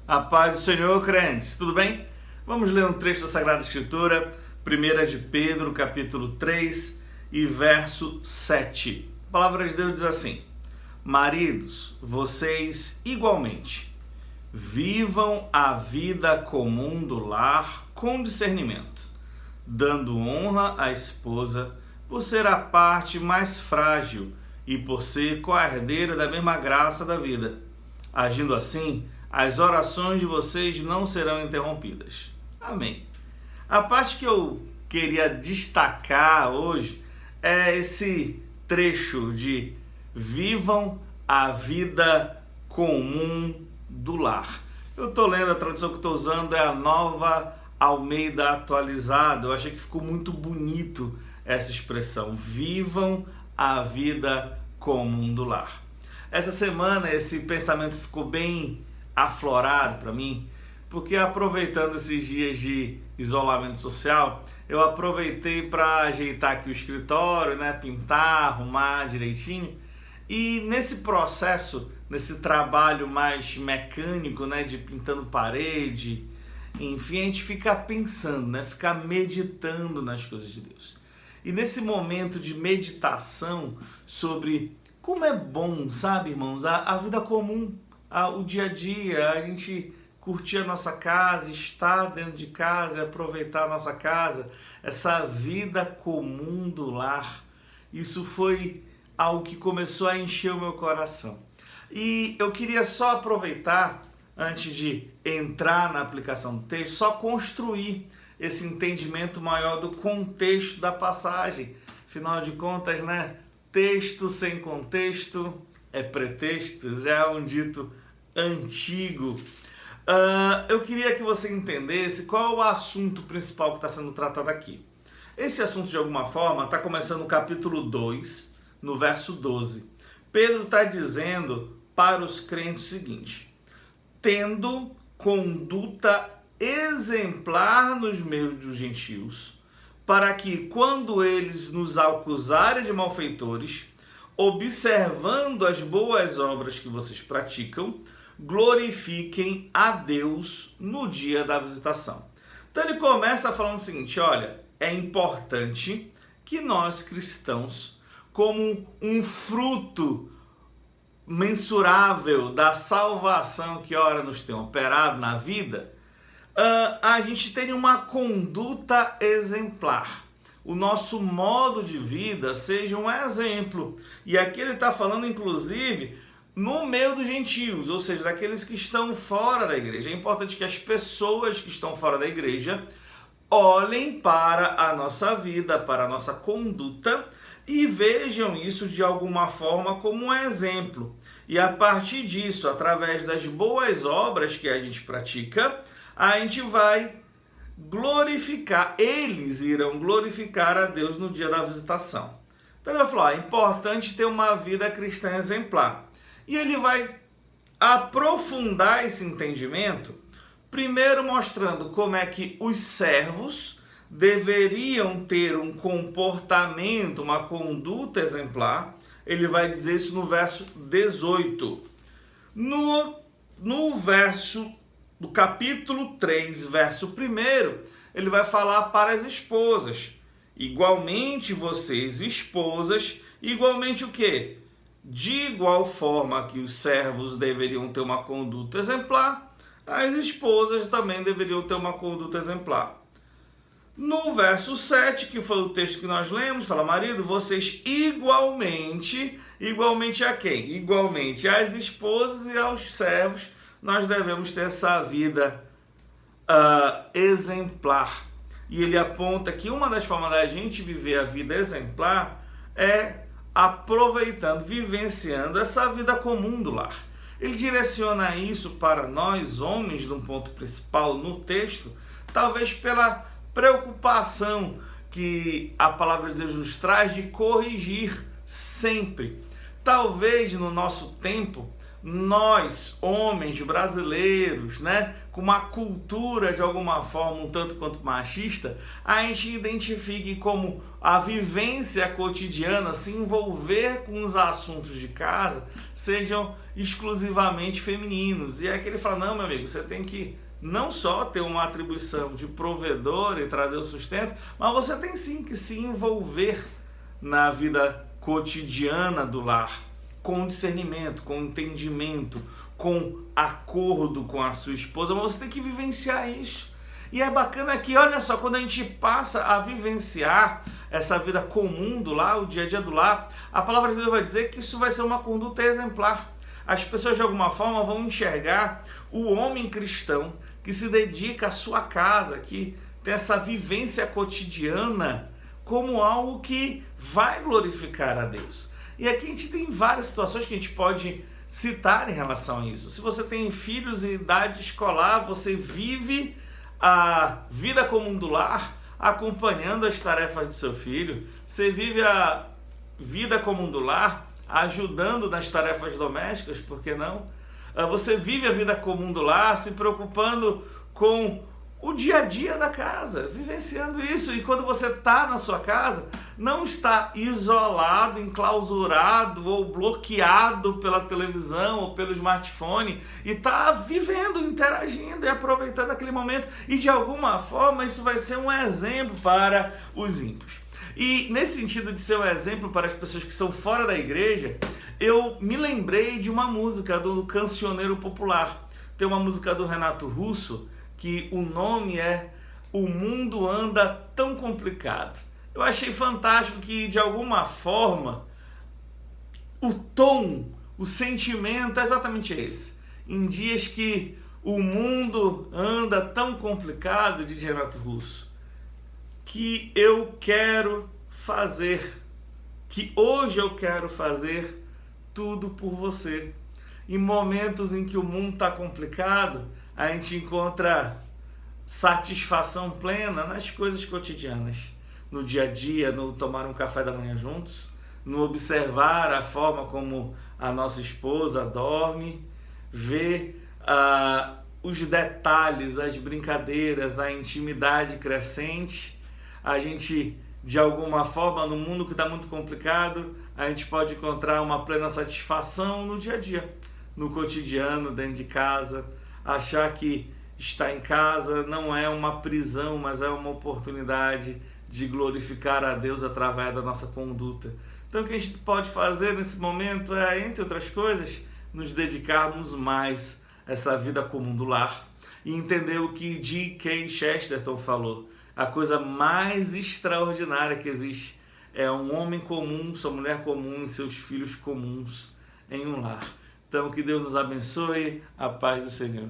A paz do Senhor, crentes, tudo bem? Vamos ler um trecho da Sagrada Escritura, 1 de Pedro, capítulo 3 e verso 7. A palavra de Deus diz assim: maridos, vocês igualmente vivam a vida comum do lar com discernimento, dando honra à esposa por ser a parte mais frágil e por ser coerdeira da mesma graça da vida. Agindo assim, as orações de vocês não serão interrompidas. Amém. A parte que eu queria destacar hoje é esse trecho de vivam a vida comum do lar. Eu estou lendo, a tradução que eu estou usando é a Nova Almeida Atualizada. Eu achei que ficou muito bonito essa expressão, vivam a vida comum do lar. Essa semana esse pensamento ficou bem aflorado para mim, porque aproveitando esses dias de isolamento social, eu aproveitei para ajeitar aqui o escritório, pintar, arrumar direitinho. E nesse processo, nesse trabalho mais mecânico, de pintando parede, enfim, a gente fica pensando, fica meditando nas coisas de Deus. E nesse momento de meditação sobre como é bom, sabe, irmãos, a vida comum, o dia a dia, a gente curtir a nossa casa, estar dentro de casa e aproveitar a nossa casa, essa vida comum do lar. Isso foi algo que começou a encher o meu coração. E eu queria só aproveitar, antes de entrar na aplicação do texto, só construir esse entendimento maior do contexto da passagem. Afinal de contas, texto sem contexto é pretexto, já é um dito antigo. Eu queria que você entendesse qual é o assunto principal que está sendo tratado aqui. Esse assunto, de alguma forma, está começando no capítulo 2, no verso 12. Pedro está dizendo para os crentes o seguinte: tendo conduta exemplar nos meios dos gentios, para que, quando eles nos acusarem de malfeitores, observando as boas obras que vocês praticam, glorifiquem a Deus no dia da visitação. Então ele começa falando o seguinte: olha, é importante que nós cristãos, como um fruto mensurável da salvação que ora nos tem operado na vida, a gente tenha uma conduta exemplar. O nosso modo de vida seja um exemplo. E aqui ele está falando, inclusive, no meio dos gentios, ou seja, daqueles que estão fora da igreja. É importante que as pessoas que estão fora da igreja olhem para a nossa vida, para a nossa conduta e vejam isso de alguma forma como um exemplo. E a partir disso, através das boas obras que a gente pratica, a gente vai glorificar, eles irão glorificar a Deus no dia da visitação. Então ele vai falar, é importante ter uma vida cristã exemplar. E ele vai aprofundar esse entendimento, primeiro mostrando como é que os servos deveriam ter um comportamento, uma conduta exemplar. Ele vai dizer isso no verso 18. No verso do capítulo 3, verso 1, ele vai falar para as esposas. Igualmente vocês, esposas, igualmente o quê? De igual forma que os servos deveriam ter uma conduta exemplar, as esposas também deveriam ter uma conduta exemplar. No verso 7, que foi o texto que nós lemos, fala: marido, vocês igualmente a quem? Igualmente às esposas e aos servos, nós devemos ter essa vida exemplar. E ele aponta que uma das formas da gente viver a vida exemplar é aproveitando, vivenciando essa vida comum do lar. Ele direciona isso para nós, homens, de um ponto principal no texto, talvez pela preocupação que a palavra de Deus nos traz de corrigir sempre. Talvez no nosso tempo nós, homens brasileiros, né, com uma cultura de alguma forma um tanto quanto machista, a gente identifique como a vivência cotidiana, se envolver com os assuntos de casa, sejam exclusivamente femininos. E é que ele fala, não, meu amigo, você tem que não só ter uma atribuição de provedor e trazer o sustento, mas você tem sim que se envolver na vida cotidiana do lar, com discernimento, com entendimento, com acordo com a sua esposa, mas você tem que vivenciar isso. E é bacana que, olha só, quando a gente passa a vivenciar essa vida comum do lar, o dia a dia do lar, a palavra de Deus vai dizer que isso vai ser uma conduta exemplar. As pessoas de alguma forma vão enxergar o homem cristão que se dedica à sua casa, que tem essa vivência cotidiana como algo que vai glorificar a Deus. E aqui a gente tem várias situações que a gente pode citar em relação a isso. Se você tem filhos em idade escolar, você vive a vida comum do lar, acompanhando as tarefas do seu filho. Você vive a vida comum do lar, ajudando nas tarefas domésticas, por que não? Você vive a vida comum do lar, se preocupando com o dia a dia da casa, vivenciando isso. E quando você está na sua casa, não está isolado, enclausurado ou bloqueado pela televisão ou pelo smartphone, e está vivendo, interagindo e aproveitando aquele momento. E de alguma forma isso vai ser um exemplo para os ímpios. E nesse sentido de ser um exemplo para as pessoas que são fora da igreja, eu me lembrei de uma música do cancioneiro popular. Tem uma música do Renato Russo que o nome é O Mundo Anda Tão Complicado. Eu achei fantástico que, de alguma forma, o tom, o sentimento é exatamente esse. Em dias que o mundo anda tão complicado, diz Renato Russo, que eu quero fazer, que hoje eu quero fazer tudo por você. Em momentos em que o mundo está complicado, a gente encontra satisfação plena nas coisas cotidianas, no dia a dia, no tomar um café da manhã juntos, no observar a forma como a nossa esposa dorme, ver os detalhes, as brincadeiras, a intimidade crescente. A gente, de alguma forma, no mundo que está muito complicado, a gente pode encontrar uma plena satisfação no dia a dia, no cotidiano, dentro de casa. Achar que estar em casa não é uma prisão, mas é uma oportunidade de glorificar a Deus através da nossa conduta. Então o que a gente pode fazer nesse momento é, entre outras coisas, nos dedicarmos mais a essa vida comum do lar e entender o que G.K. Chesterton falou. A coisa mais extraordinária que existe é um homem comum, sua mulher comum e seus filhos comuns em um lar. Então, que Deus nos abençoe, a paz do Senhor.